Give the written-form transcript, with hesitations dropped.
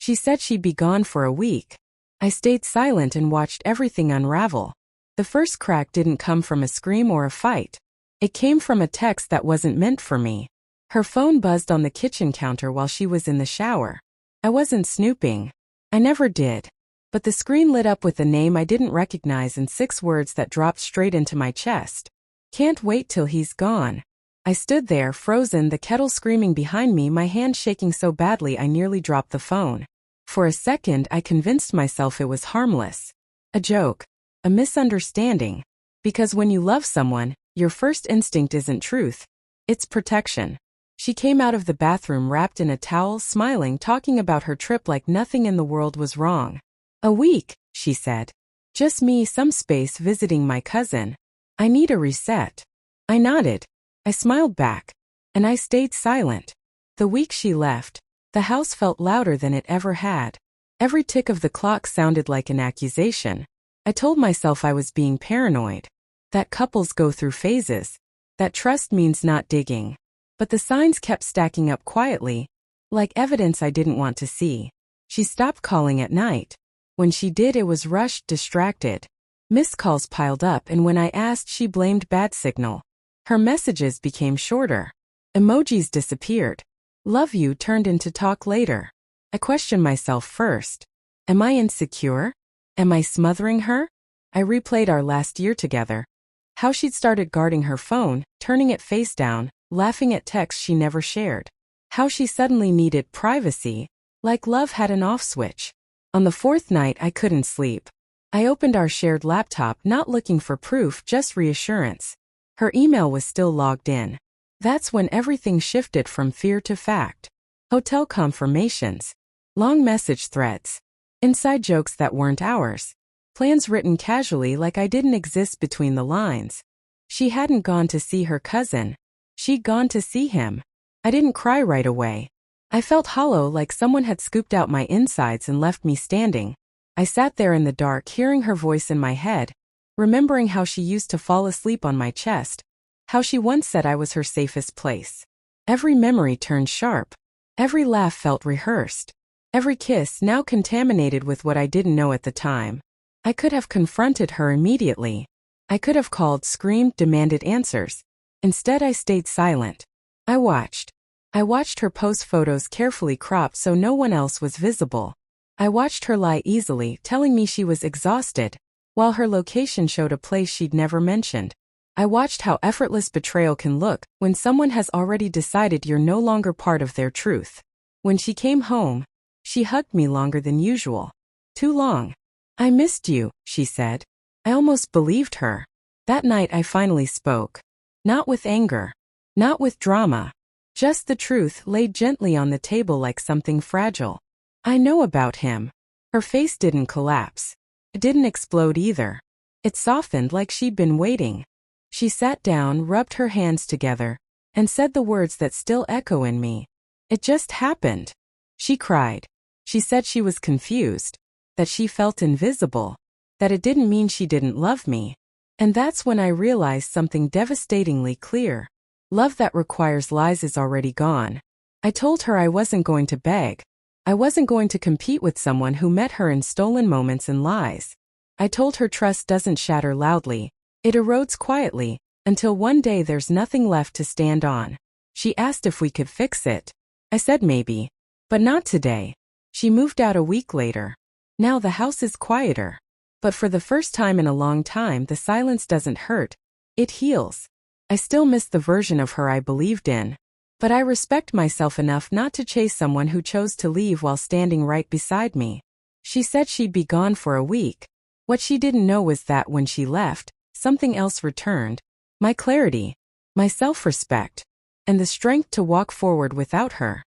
She said she'd be gone for a week. I stayed silent and watched everything unravel. The first crack didn't come from a scream or a fight. It came from a text that wasn't meant for me. Her phone buzzed on the kitchen counter while she was in the shower. I wasn't snooping. I never did. But the screen lit up with a name I didn't recognize and 6 words that dropped straight into my chest. Can't wait till he's gone. I stood there, frozen, the kettle screaming behind me, my hand shaking so badly I nearly dropped the phone. For a second, I convinced myself it was harmless. A joke. A misunderstanding. Because when you love someone, your first instinct isn't truth. It's protection. She came out of the bathroom wrapped in a towel, smiling, talking about her trip like nothing in the world was wrong. A week, she said. Just me, some space, visiting my cousin. I need a reset. I nodded. I smiled back. And I stayed silent. The week she left, the house felt louder than it ever had. Every tick of the clock sounded like an accusation. I told myself I was being paranoid. That couples go through phases. That trust means not digging. But the signs kept stacking up quietly, like evidence I didn't want to see. She stopped calling at night. When she did, it was rushed, distracted. Missed calls piled up, and when I asked, she blamed bad signal. Her messages became shorter. Emojis disappeared. Love you turned into talk later. I questioned myself first. Am I insecure? Am I smothering her? I replayed our last year together. How she'd started guarding her phone, turning it face down, laughing at texts she never shared. How she suddenly needed privacy, like love had an off switch. On the 4th night, I couldn't sleep. I opened our shared laptop, not looking for proof, just reassurance. Her email was still logged in. That's when everything shifted from fear to fact. Hotel confirmations. Long message threads. Inside jokes that weren't ours. Plans written casually like I didn't exist between the lines. She hadn't gone to see her cousin. She'd gone to see him. I didn't cry right away. I felt hollow, like someone had scooped out my insides and left me standing. I sat there in the dark, hearing her voice in my head, remembering how she used to fall asleep on my chest, how she once said I was her safest place. Every memory turned sharp. Every laugh felt rehearsed. Every kiss now contaminated with what I didn't know at the time. I could have confronted her immediately. I could have called, screamed, demanded answers. Instead, I stayed silent. I watched. I watched her post photos carefully cropped so no one else was visible. I watched her lie easily, telling me she was exhausted, while her location showed a place she'd never mentioned. I watched how effortless betrayal can look when someone has already decided you're no longer part of their truth. When she came home, she hugged me longer than usual. Too long. I missed you, she said. I almost believed her. That night I finally spoke. Not with anger. Not with drama. Just the truth laid gently on the table like something fragile. I know about him. Her face didn't collapse. It didn't explode either. It softened like she'd been waiting. She sat down, rubbed her hands together, and said the words that still echo in me. It just happened. She cried. She said she was confused, that she felt invisible, that it didn't mean she didn't love me. And that's when I realized something devastatingly clear. Love that requires lies is already gone. I told her I wasn't going to beg. I wasn't going to compete with someone who met her in stolen moments and lies. I told her trust doesn't shatter loudly. It erodes quietly, until one day there's nothing left to stand on. She asked if we could fix it. I said maybe. But not today. She moved out a week later. Now the house is quieter. But for the first time in a long time, the silence doesn't hurt. It heals. I still miss the version of her I believed in. But I respect myself enough not to chase someone who chose to leave while standing right beside me. She said she'd be gone for a week. What she didn't know was that when she left, something else returned. My clarity, my self-respect, and the strength to walk forward without her.